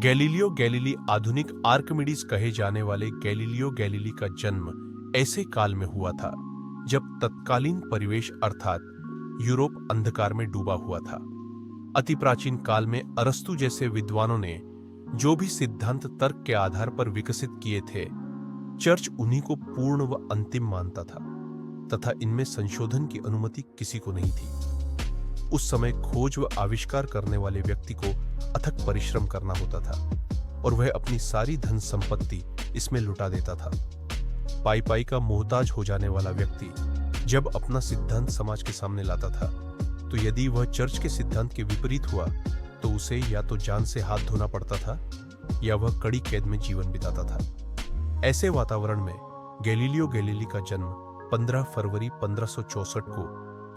Galileo Galilei आधुनिक Archimedes कहे जाने वाले गैलीलियो गैलीली का जन्म ऐसे काल में हुआ था जब तत्कालीन परिवेश अर्थात यूरोप अंधकार में डूबा हुआ था। अति प्राचीन काल में अरस्तु जैसे विद्वानों ने जो भी सिद्धांत तर्क के आधार पर विकसित किए थे, चर्च उन्हीं को पूर्ण व अंतिम मानता था तथा इनमें संशोधन की अनुमति किसी को नहीं थी। उस समय खोज व आविष्कार करने वाले व्यक्ति को अथक परिश्रम करना होता था और वह अपनी सारी धन संपत्ति इसमें लुटा देता था। पाई पाई का मोहताज हो जाने वाला व्यक्ति जब अपना सिद्धांत समाज के सामने लाता था तो यदि वह चर्च के सिद्धांत के विपरीत हुआ तो उसे या तो जान से हाथ धोना पड़ता था या वह कड़ी कैद में जीवन बिताता था। ऐसे वातावरण में गैलीलियो गैलीली का जन्म 15 फरवरी 1564 को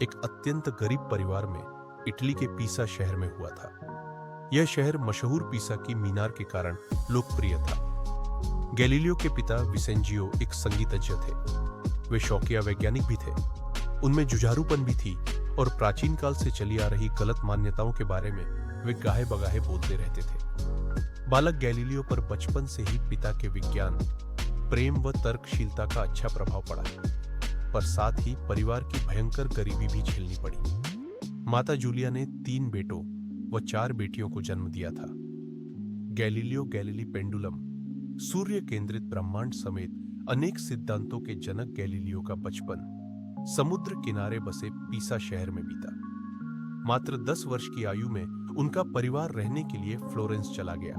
एक अत्यंत गरीब परिवार में इटली के पीसा शहर में हुआ था। यह शहर मशहूर पीसा की मीनार के कारण लोकप्रिय था। गैलीलियो के पिता विसेंजियो एक संगीतज्ञ थे। वे शौकिया वैज्ञानिक भी थे। उनमें जुझारूपन भी थी और प्राचीन काल से चली आ रही गलत मान्यताओं के बारे में वे गाहे बगाहे बोलते रहते थे। बालक गैलीलियो पर बचपन से ही पिता के विज्ञान, प्रेम व तर्कशीलता का अच्छा प्रभाव पड़ा, पर साथ ही परिवार की भयंकर गरीबी भी झेलनी पड़ी। माता जूलिया ने 3 बेटों व 4 बेटियों को जन्म दिया था। गैलीलियो गैलीली पेंडुलम, सूर्य केंद्रित ब्रह्मांड समेत अनेक सिद्धांतों के जनक गैलीलियो का बचपन समुद्र किनारे बसे पीसा शहर में बीता। मात्र 10 वर्ष की आयु में उनका परिवार रहने के लिए फ्लोरेंस चला गया।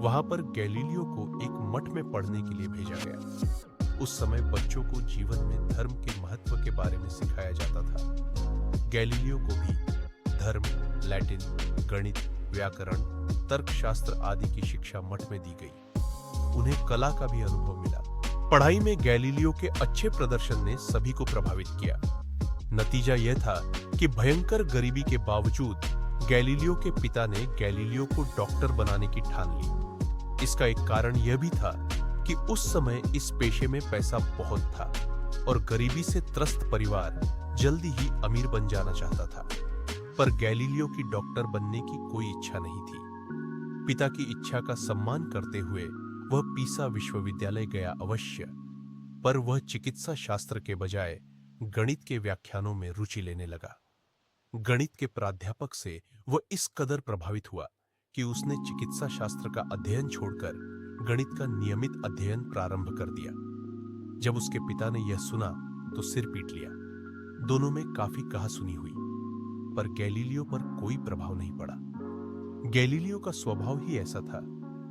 वहां पर गैलीलियो को एक मठ में पढ़ने के लिए भेजा गया। उस समय बच्चों को जीवन में धर्म के महत्व के बारे में सिखाया जाता था। गैलीलियो को भी धर्म, लैटिन, गणित, व्याकरण, तर्कशास्त्र आदि की शिक्षा मठ में दी गई। उन्हें कला का भी अनुभव मिला। पढ़ाई में गैलीलियो के अच्छे प्रदर्शन ने सभी को प्रभावित किया। नतीजा यह था कि भयंकर गरीबी के बावजूद गैलीलियो के पिता ने गैलीलियो को डॉक्टर बनाने की ठान ली। इसका एक कारण यह भी था कि उस समय इस पेशे में पैसा बहुत था और गरीबी से त्रस्त परिवार जल्दी ही अमीर बन जाना चाहता था। पर गैलीलियो की डॉक्टर बनने की कोई इच्छा नहीं थी। पिता की इच्छा का सम्मान करते हुए वह पीसा विश्वविद्यालय गया अवश्य, पर वह चिकित्सा शास्त्र के बजाय गणित के व्याख्यानों में रुचि लेने लगा। गणित के प्राध्यापक से वह इस कदर प्रभावित हुआ कि उसने चिकित्सा शास्त्र का अध्ययन छोड़कर गणित का नियमित अध्ययन प्रारंभ कर दिया। जब उसके पिता ने यह सुना तो सिर पीट लिया। दोनों में काफी कहासुनी हुई, पर गैलीलियो पर कोई प्रभाव नहीं पड़ा। गैलीलियो का स्वभाव ही ऐसा था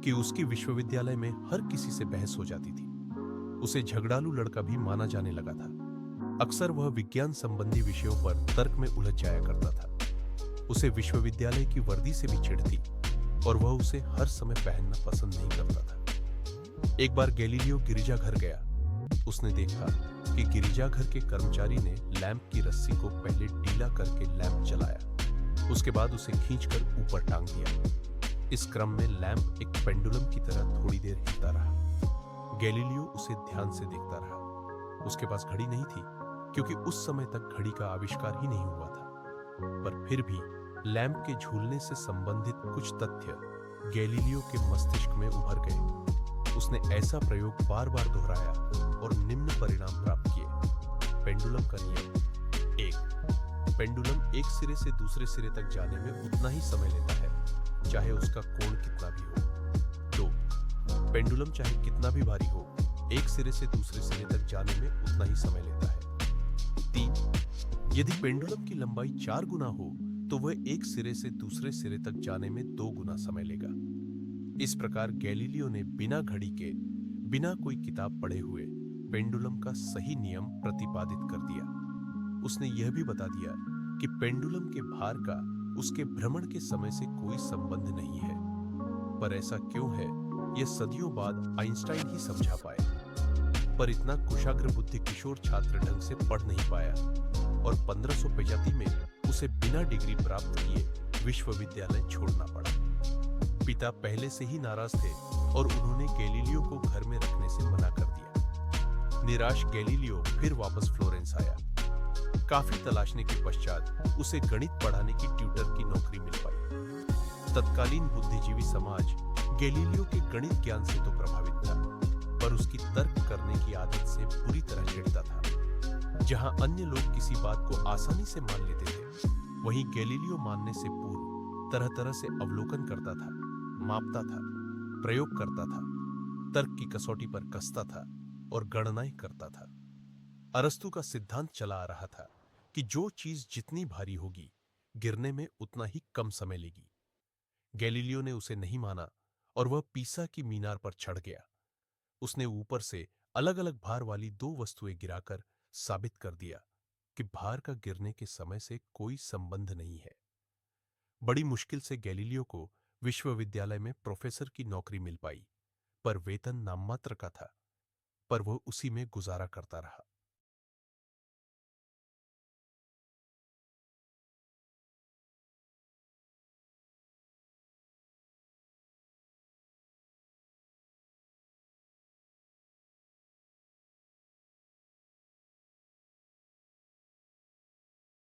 कि उसकी विश्वविद्यालय में हर किसी से बहस हो जाती थी। उसे झगड़ालू लड़का भी माना जाने लगा था। अक्सर वह विज्ञान संबंधी विषयों पर तर्क में उलझ जाया करता था। उसे विश्वविद्यालय की वर्दी से भी चिढ़ थी और वह उसे हर समय पहनना पसंद नहीं करता था। एक बार गैलीलियो गिरिजाघर गया। उसने देखा कि गिरिजाघर के कर्मचारी ने लैंप की रस्सी को पहले ढीला करके लैंप जलाया, उसके बाद उसे खींचकर ऊपर टांग दिया। इस क्रम में लैंप एक पेंडुलम की तरह थोड़ी देर हिलता रहा। गैलीलियो उसे ध्यान से देखता रहा। उसके पास घड़ी नहीं थी क्योंकि उस समय तक घड़ी का आविष्कार ही नहीं हुआ था, पर फिर भी लैंप के झूलने से संबंधित कुछ तथ्य गैलीलियो के मस्तिष्क में उभर गए। उसने ऐसा प्रयोग बार बार दोहराया और निम्न परिणाम प्राप्त किए। पेंडुलम का नियम 1. पेंडुलम एक सिरे से दूसरे सिरे तक जाने में उतना ही समय लेता है, चाहे उसका कोण कितना भी हो। 2. पेंडुलम चाहे कितना भी भारी हो, एक सिरे से दूसरे सिरे तक जाने में उतना ही समय लेता है। 3. यदि पेंडुलम की लंबाई 4 गुना हो तो वह एक सिरे से दूसरे सिरे तक जाने में 2 गुना समय लेगा। इस प्रकार गैलीलियो ने बिना घड़ी के, बिना कोई किताब पढ़े हुए पेंडुलम का सही नियम प्रतिपादित कर दिया। उसने यह भी बता दिया कि पेंडुलम के भार का उसके भ्रमण के समय से कोई संबंध नहीं है। पर ऐसा क्यों है, यह सदियों बाद आइंस्टाइन ही समझा पाए। पर इतना कुशाग्र बुद्धि किशोर छात्र ढंग से पढ़ नहीं पाया और 1585 में उसे बिना डिग्री प्राप्त किए विश्वविद्यालय छोड़ना पड़ा। पिता पहले से ही नाराज थे और उन्होंने गैलीलियो को घर में रखने से मना कर दिया। निराश गैलीलियो फिर वापस फ्लोरेंस आया। काफी तलाशने के पश्चात उसे गणित पढ़ाने की ट्यूटर की नौकरी मिल पाई। तत्कालीन बुद्धिजीवी समाज गैलीलियो के गणित ज्ञान से तो प्रभावित था, पर उसकी तर्क करने की आदत से बुरी तरह चिढ़ता था। जहां अन्य लोग किसी बात को आसानी से मान लेते थे, वहीं गैलीलियो मानने से पूर्व तरह तरह से अवलोकन करता था, मापता था, प्रयोग करता था, तर्क की कसौटी पर कसता था और गणनाएं करता था। अरस्तु का सिद्धांत चला आ रहा था कि जो चीज जितनी भारी होगी, गिरने में उतना ही कम समय लेगी। गैलीलियो ने उसे नहीं माना और वह पीसा की मीनार पर चढ़ गया। उसने ऊपर से अलग अलग भार वाली दो वस्तुएं गिराकर साबित कर दिया कि भार का गिरने के समय से कोई संबंध नहीं है। बड़ी मुश्किल से गैलीलियो को विश्वविद्यालय में प्रोफेसर की नौकरी मिल पाई, पर वेतन नाममात्र का था, पर वह उसी में गुजारा करता रहा।